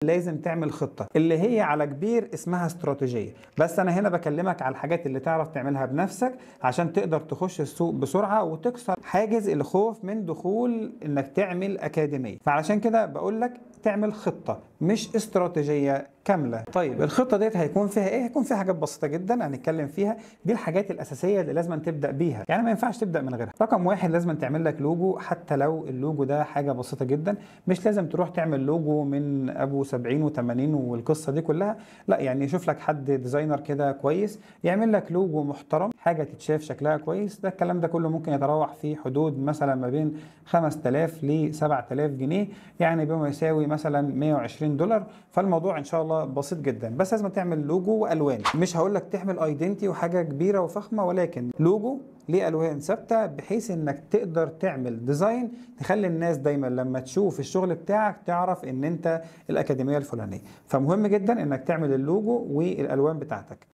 لازم تعمل خطة اللي هي على كبير اسمها استراتيجية. بس أنا هنا بكلمك على الحاجات اللي تعرف تعملها بنفسك عشان تقدر تخش السوق بسرعة وتكسر حاجز الخوف من دخول إنك تعمل أكاديمية. فعلشان كده بقولك تعمل خطة مش استراتيجية كاملة. طيب الخطة ديت هيكون فيها ايه؟ هيكون فيها حاجات بسيطة جدا هنتكلم فيها. دي الحاجات الأساسية اللي لازم تبدأ بيها، يعني ما ينفعش تبدأ من غيرها. رقم واحد، لازم تعمل لك لوجو، حتى لو اللوجو ده حاجة بسيطة جدا. مش لازم تروح تعمل لوجو من أبو 70 و80 والقصة دي كلها، لا، يعني شوف لك حد ديزاينر كده كويس يعمل لك لوجو محترم، حاجة تتشاف شكلها كويس. ده الكلام ده كله ممكن يتراوح في حدود مثلا ما بين 5000 ل 7000 جنيه، يعني بما يساوي مثلا 120 دولار. فالموضوع ان شاء الله بسيط جدا، بس لازم تعمل لوجو والوان. مش هقول لك تعمل ايدنتي وحاجه كبيره وفخمه، ولكن لوجو ليه الوان ثابته بحيث انك تقدر تعمل ديزاين تخلي الناس دايما لما تشوف الشغل بتاعك تعرف ان انت الاكاديميه الفلانيه. فمهم جدا انك تعمل اللوجو والالوان بتاعتك.